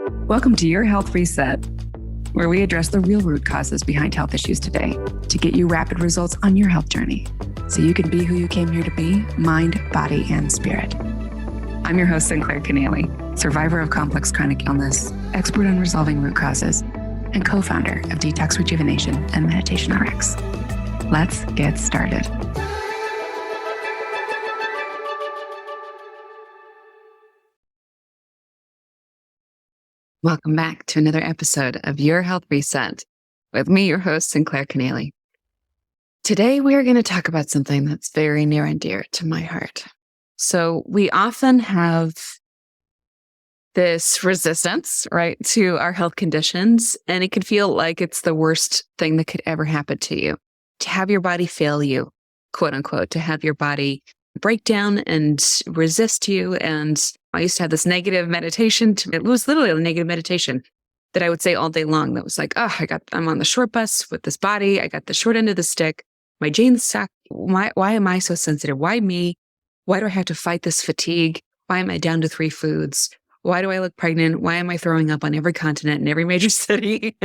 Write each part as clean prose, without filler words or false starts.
Welcome to Your Health Reset, where we address the real root causes behind health issues today to get you rapid results on your health journey so you can be who you came here to be, mind, body, and spirit. I'm your host, Sinclair, survivor of complex chronic illness, expert on resolving root causes, and co-founder of Detox Rejuvenation and Meditation RX. Let's get started. Welcome back to another episode of Your Health Reset with me, your host, Sinclair. Today, we are going to talk about something that's very near and dear to my heart. So we often have this resistance, right, to our health conditions, and it can feel like it's the worst thing that could ever happen to you, to have your body fail you, quote unquote, to have your body break down and resist you. And I used to have this negative meditation. It was literally a negative meditation that I would say all day long. That was like, I'm on the short bus with this body. I got the short end of the stick. My genes suck. Why am I so sensitive? Why me? Why do I have to fight this fatigue? Why am I down to 3 foods? Why do I look pregnant? Why am I throwing up on every continent in every major city?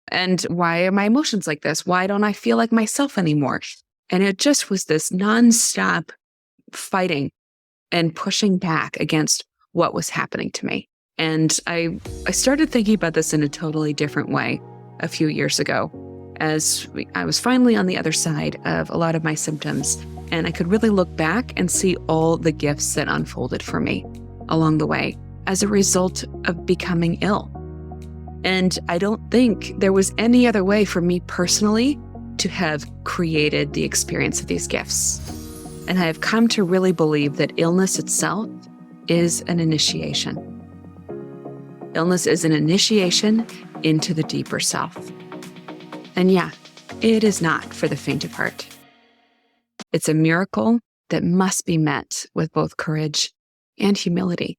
And why are my emotions like this? Why don't I feel like myself anymore? And it just was this nonstop fighting and pushing back against what was happening to me. And I started thinking about this in a totally different way a few years ago, as I was finally on the other side of a lot of my symptoms. And I could really look back and see all the gifts that unfolded for me along the way as a result of becoming ill. And I don't think there was any other way for me personally to have created the experience of these gifts. And I have come to really believe that illness itself is an initiation. Illness is an initiation into the deeper self. And yeah, it is not for the faint of heart. It's a miracle that must be met with both courage and humility.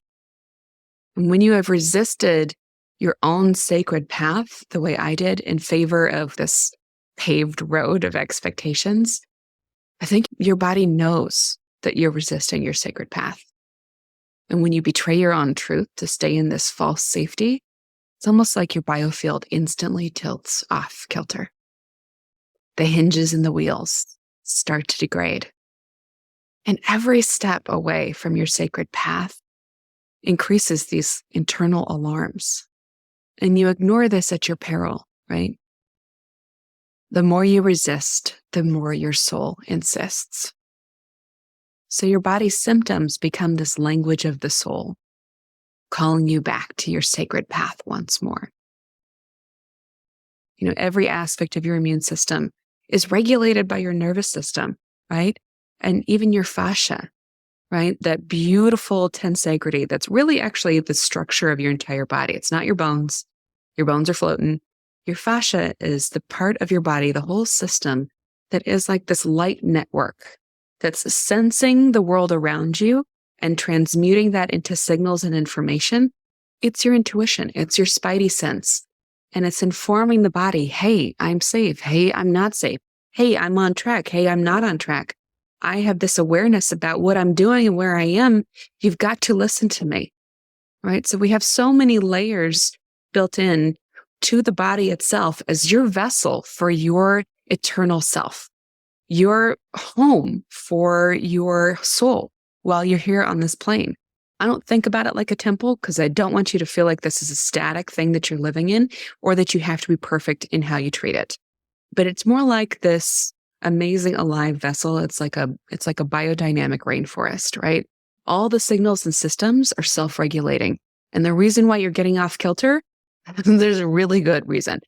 And when you have resisted your own sacred path the way I did in favor of this paved road of expectations, I think your body knows that you're resisting your sacred path. And when you betray your own truth to stay in this false safety, it's almost like your biofield instantly tilts off kilter. The hinges and the wheels start to degrade. And every step away from your sacred path increases these internal alarms. And you ignore this at your peril, right? The more you resist, the more your soul insists. So your body's symptoms become this language of the soul, calling you back to your sacred path once more. Every aspect of your immune system is regulated by your nervous system, right? And even your fascia, right? That beautiful tensegrity that's really actually the structure of your entire body. It's not your bones. Your bones are floating. Your fascia is the part of your body, the whole system, that is like this light network that's sensing the world around you and transmuting that into signals and information. It's your intuition. It's your spidey sense. And it's informing the body, hey, I'm safe. Hey, I'm not safe. Hey, I'm on track. Hey, I'm not on track. I have this awareness about what I'm doing and where I am. You've got to listen to me, right? So we have so many layers built in to the body itself as your vessel for your eternal self, your home for your soul while you're here on this plane. I don't think about it like a temple because I don't want you to feel like this is a static thing that you're living in or that you have to be perfect in how you treat it. But it's more like this amazing alive vessel. It's like a biodynamic rainforest, right? All the signals and systems are self-regulating. And the reason why you're getting off kilter, there's a really good reason.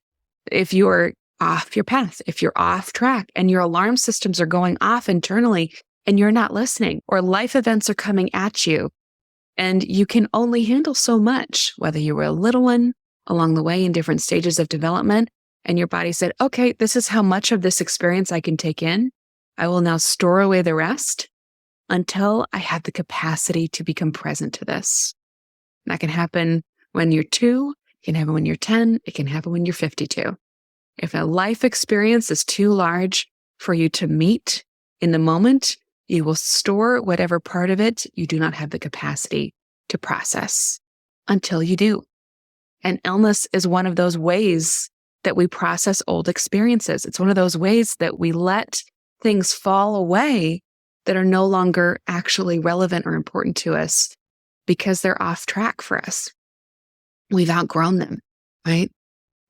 If you're off your path, if you're off track and your alarm systems are going off internally and you're not listening, or life events are coming at you and you can only handle so much, whether you were a little one along the way in different stages of development, and your body said, okay, this is how much of this experience I can take in. I will now store away the rest until I have the capacity to become present to this. And that can happen when you're 2, it can happen when you're 10, it can happen when you're 52. If a life experience is too large for you to meet in the moment, you will store whatever part of it you do not have the capacity to process until you do. And illness is one of those ways that we process old experiences. It's one of those ways that we let things fall away that are no longer actually relevant or important to us because they're off track for us. We've outgrown them, right?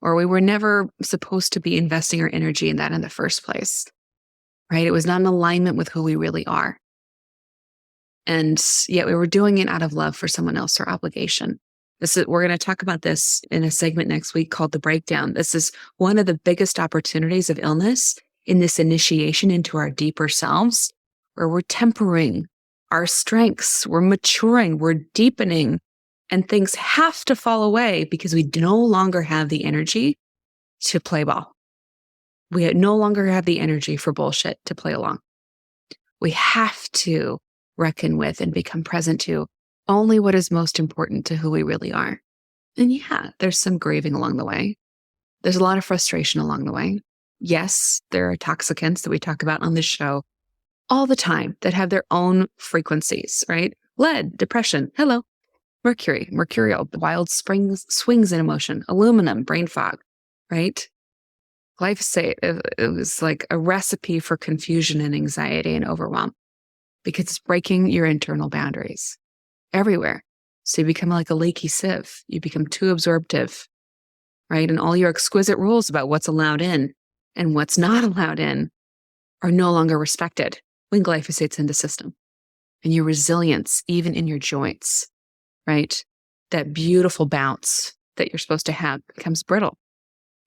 Or we were never supposed to be investing our energy in that in the first place, right? It was not in alignment with who we really are. And yet we were doing it out of love for someone else or obligation. We're going to talk about this in a segment next week called The Breakdown. This is one of the biggest opportunities of illness in this initiation into our deeper selves, where we're tempering our strengths, we're maturing, we're deepening, and things have to fall away because we no longer have the energy to play ball. We no longer have the energy for bullshit to play along. We have to reckon with and become present to only what is most important to who we really are. And yeah, there's some grieving along the way. There's a lot of frustration along the way. Yes, there are toxicants that we talk about on this show all the time that have their own frequencies, right? Lead, depression, hello. Mercury, mercurial, wild swings in emotion, aluminum, brain fog, right? Glyphosate, it was like a recipe for confusion and anxiety and overwhelm because it's breaking your internal boundaries everywhere. So you become like a leaky sieve. You become too absorptive, right? And all your exquisite rules about what's allowed in and what's not allowed in are no longer respected when glyphosate's in the system. And your resilience, even in your joints, right? That beautiful bounce that you're supposed to have becomes brittle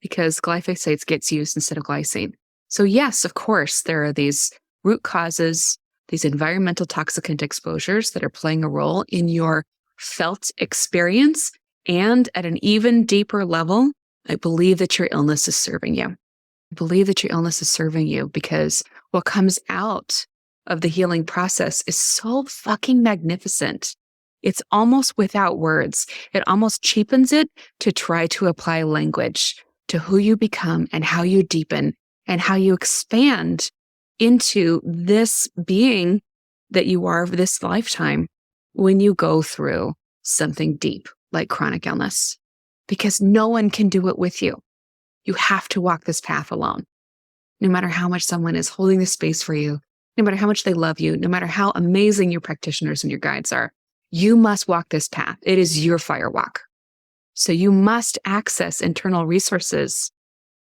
because glyphosate gets used instead of glycine. So yes, of course, there are these root causes, these environmental toxicant exposures that are playing a role in your felt experience. And at an even deeper level, I believe that your illness is serving you. I believe that your illness is serving you because what comes out of the healing process is so fucking magnificent. It's almost without words. It almost cheapens it to try to apply language to who you become and how you deepen and how you expand into this being that you are for this lifetime when you go through something deep like chronic illness. Because no one can do it with you. You have to walk this path alone. No matter how much someone is holding the space for you, no matter how much they love you, no matter how amazing your practitioners and your guides are, you must walk this path. It is your fire walk. So you must access internal resources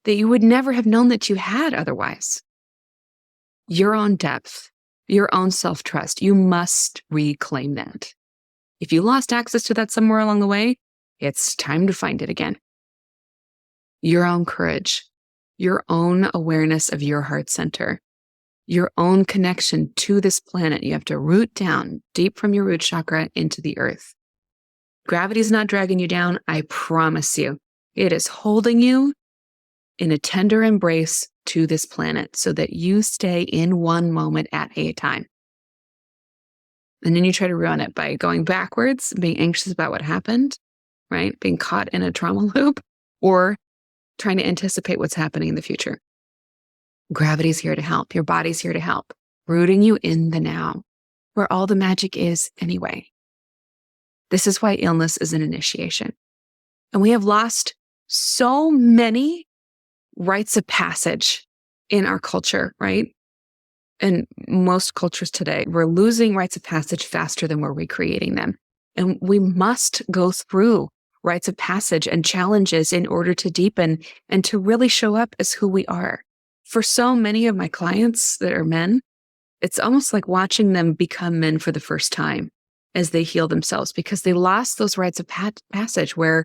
that you would never have known that you had otherwise. Your own depth, your own self-trust, you must reclaim that. If you lost access to that somewhere along the way, it's time to find it again. Your own courage, your own awareness of your heart center, your own connection to this planet. You have to root down deep from your root chakra into the earth. Gravity's not dragging you down, I promise you. It is holding you in a tender embrace to this planet so that you stay in one moment at a time. And then you try to ruin it by going backwards, being anxious about what happened, right? Being caught in a trauma loop, or trying to anticipate what's happening in the future. Gravity's here to help. Your body's here to help, rooting you in the now, where all the magic is anyway. This is why illness is an initiation. And we have lost so many rites of passage in our culture, right? In most cultures today, we're losing rites of passage faster than we're recreating them. And we must go through rites of passage and challenges in order to deepen and to really show up as who we are. For so many of my clients that are men, it's almost like watching them become men for the first time as they heal themselves because they lost those rites of passage where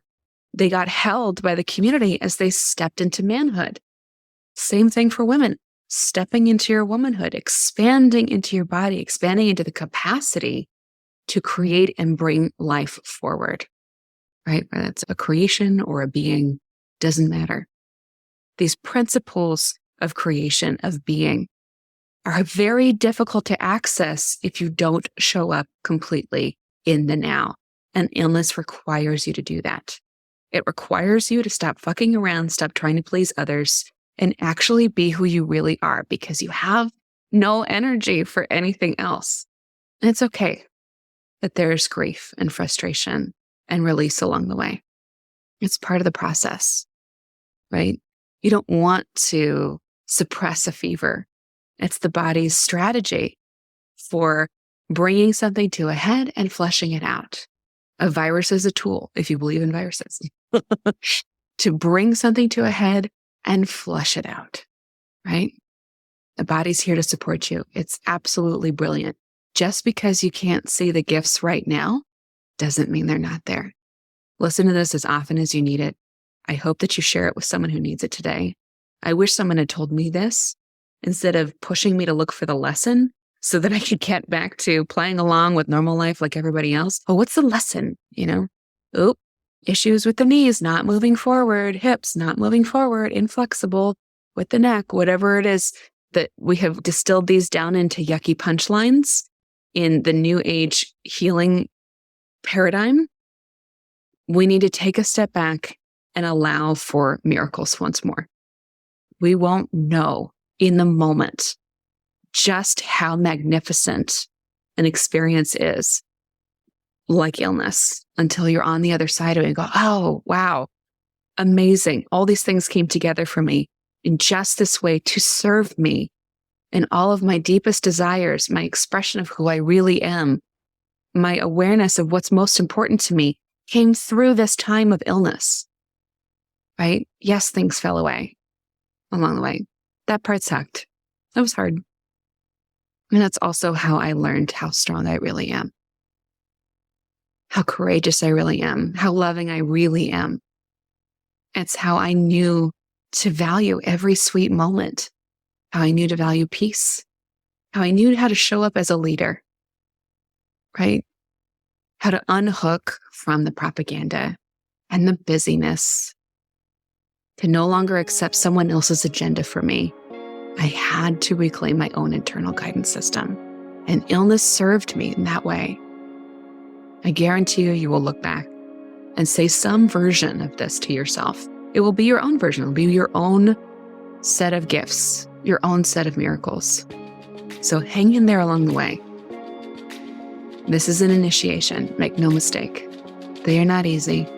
they got held by the community as they stepped into manhood. Same thing for women, stepping into your womanhood, expanding into your body, expanding into the capacity to create and bring life forward, right? Whether it's a creation or a being, doesn't matter. These principles of creation, of being, are very difficult to access if you don't show up completely in the now. And illness requires you to do that. It requires you to stop fucking around, stop trying to please others, and actually be who you really are because you have no energy for anything else. And it's okay that there's grief and frustration and release along the way. It's part of the process, right? You don't want to suppress a fever. It's the body's strategy for bringing something to a head and flushing it out. A virus is a tool, if you believe in viruses, to bring something to a head and flush it out, right? The body's here to support you. It's absolutely brilliant. Just because you can't see the gifts right now doesn't mean they're not there. Listen to this as often as you need it. I hope that you share it with someone who needs it today. I wish someone had told me this instead of pushing me to look for the lesson so that I could get back to playing along with normal life like everybody else. Oh, what's the lesson? Oh, issues with the knees, not moving forward, hips, not moving forward, inflexible with the neck, whatever it is that we have distilled these down into yucky punchlines in the new age healing paradigm. We need to take a step back and allow for miracles once more. We won't know in the moment just how magnificent an experience is, like illness, until you're on the other side of it and go, oh, wow, amazing. All these things came together for me in just this way to serve me in all of my deepest desires, my expression of who I really am, my awareness of what's most important to me came through this time of illness, right? Yes, things fell away along the way. That part sucked. That was hard. And that's also how I learned how strong I really am, how courageous I really am, how loving I really am. It's how I knew to value every sweet moment, how I knew to value peace, how I knew how to show up as a leader, right? How to unhook from the propaganda and the busyness, to no longer accept someone else's agenda for me. I had to reclaim my own internal guidance system, and illness served me in that way. I guarantee you will look back and say some version of this to yourself. It will be your own version. It will be your own set of gifts, your own set of miracles. So hang in there along the way. This is an initiation, make no mistake. They are not easy,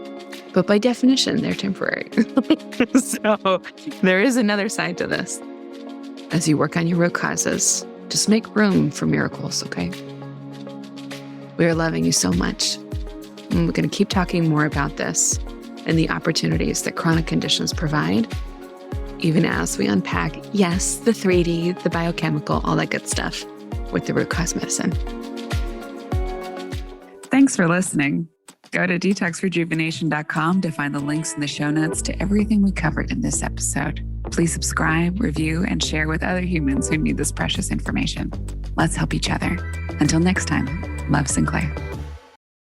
but by definition, they're temporary. So there is another side to this. As you work on your root causes, just make room for miracles, okay? We are loving you so much. And we're going to keep talking more about this and the opportunities that chronic conditions provide, even as we unpack, yes, the 3D, the biochemical, all that good stuff with the root cause medicine. Thanks for listening. Go to detoxrejuvenation.com to find the links in the show notes to everything we covered in this episode. Please subscribe, review, and share with other humans who need this precious information. Let's help each other. Until next time, love, Sinclair.